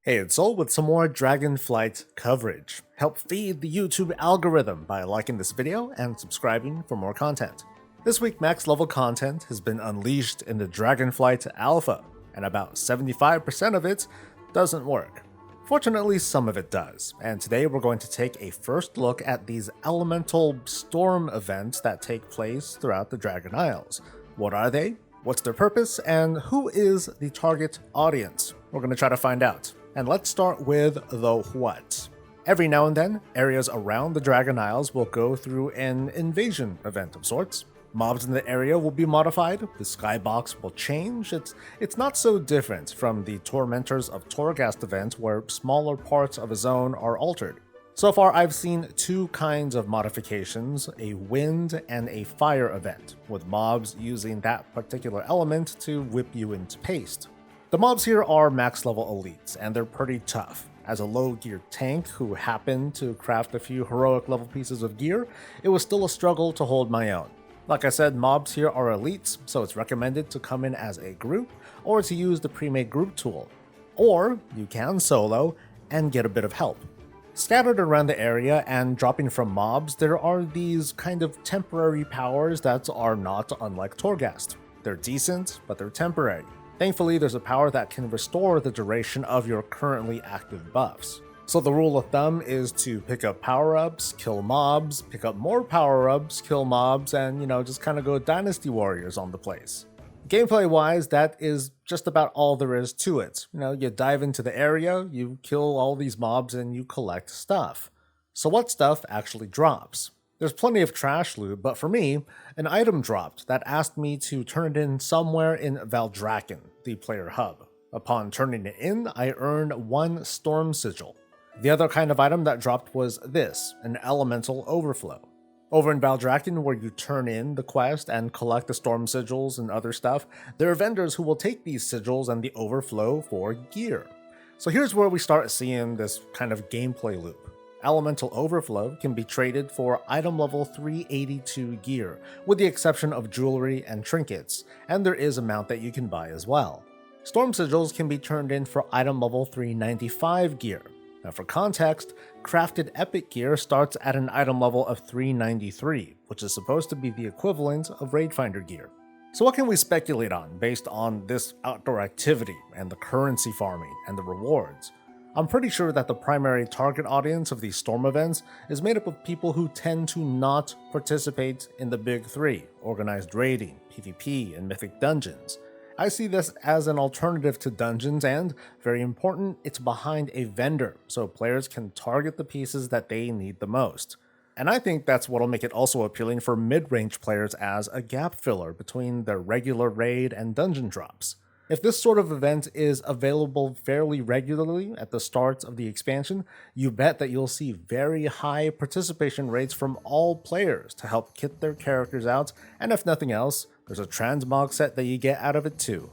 Hey, it's Soul with some more Dragonflight coverage. Help feed the YouTube algorithm by liking this video and subscribing for more content. This week, max level content has been unleashed in the Dragonflight Alpha, and about 75% of it doesn't work. Fortunately, some of it does, and today we're going to take a first look at these elemental storm events that take place throughout the Dragon Isles. What are they? What's their purpose? And who is the target audience? We're going to try to find out. And let's start with the what. Every now and then, areas around the Dragon Isles will go through an invasion event of sorts. Mobs in the area will be modified, the skybox will change. It's not so different from the Tormentors of Torghast event where smaller parts of a zone are altered. So far, I've seen two kinds of modifications, a wind and a fire event, with mobs using that particular element to whip you into paste. The mobs here are max level elites, and they're pretty tough. As a low gear tank who happened to craft a few heroic level pieces of gear, it was still a struggle to hold my own. Like I said, mobs here are elites, so it's recommended to come in as a group, or to use the pre-made group tool. Or you can solo and get a bit of help. Scattered around the area and dropping from mobs, there are these kind of temporary powers that are not unlike Torghast. They're decent, but they're temporary. Thankfully, there's a power that can restore the duration of your currently active buffs. So the rule of thumb is to pick up power-ups, kill mobs, pick up more power-ups, kill mobs, and just kind of go Dynasty Warriors on the place. Gameplay-wise, that is just about all there is to it. You dive into the area, you kill all these mobs, and you collect stuff. So what stuff actually drops? There's plenty of trash loot, but for me, an item dropped that asked me to turn it in somewhere in Valdrakken, the player hub. Upon turning it in, I earned 1 storm sigil. The other kind of item that dropped was this, an elemental overflow. Over in Valdrakken, where you turn in the quest and collect the storm sigils and other stuff, there are vendors who will take these sigils and the overflow for gear. So here's where we start seeing this kind of gameplay loop. Elemental Overflow can be traded for item level 382 gear, with the exception of jewelry and trinkets, and there is a mount that you can buy as well. Storm Sigils can be turned in for item level 395 gear. Now for context, crafted epic gear starts at an item level of 393, which is supposed to be the equivalent of Raid Finder gear. So what can we speculate on based on this outdoor activity and the currency farming and the rewards? I'm pretty sure that the primary target audience of these storm events is made up of people who tend to not participate in the big three, organized raiding, PvP, and mythic dungeons. I see this as an alternative to dungeons and, very important, it's behind a vendor, so players can target the pieces that they need the most. And I think that's what'll make it also appealing for mid-range players as a gap filler between their regular raid and dungeon drops. If this sort of event is available fairly regularly at the start of the expansion, you bet that you'll see very high participation rates from all players to help kit their characters out, and if nothing else, there's a transmog set that you get out of it too.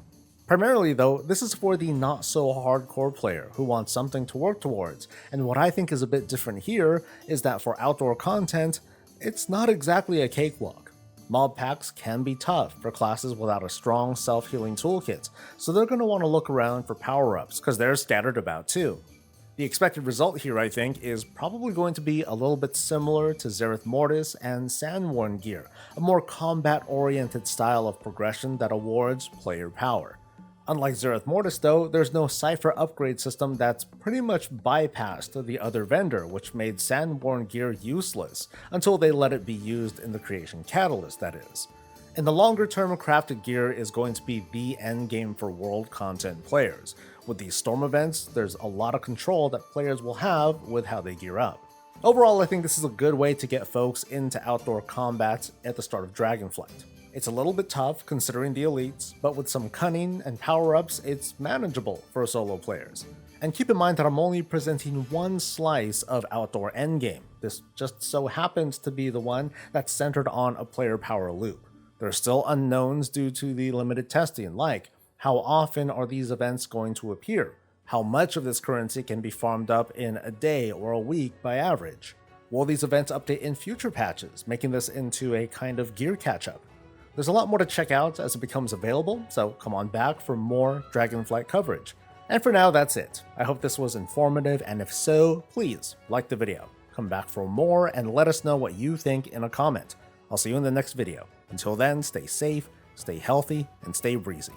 Primarily though, this is for the not so hardcore player who wants something to work towards, and what I think is a bit different here is that for outdoor content, it's not exactly a cakewalk. Mob packs can be tough for classes without a strong self-healing toolkit, so they're going to want to look around for power-ups, because they're scattered about too. The expected result here, I think, is probably going to be a little bit similar to Zereth Mortis and Sandworn gear, a more combat-oriented style of progression that awards player power. Unlike Zereth Mortis though, there's no Cypher upgrade system that's pretty much bypassed the other vendor, which made Sandborn gear useless, until they let it be used in the Creation Catalyst, that is. In the longer term, crafted gear is going to be the endgame for world content players. With these storm events, there's a lot of control that players will have with how they gear up. Overall, I think this is a good way to get folks into outdoor combat at the start of Dragonflight. It's a little bit tough considering the elites, but with some cunning and power-ups, it's manageable for solo players. And keep in mind that I'm only presenting one slice of outdoor endgame. This just so happens to be the one that's centered on a player power loop. There are still unknowns due to the limited testing, like how often are these events going to appear? How much of this currency can be farmed up in a day or a week by average? Will these events update in future patches, making this into a kind of gear catch-up? There's a lot more to check out as it becomes available, so come on back for more Dragonflight coverage. And for now, that's it. I hope this was informative, and if so, please like the video. Come back for more and let us know what you think in a comment. I'll see you in the next video. Until then, stay safe, stay healthy, and stay breezy.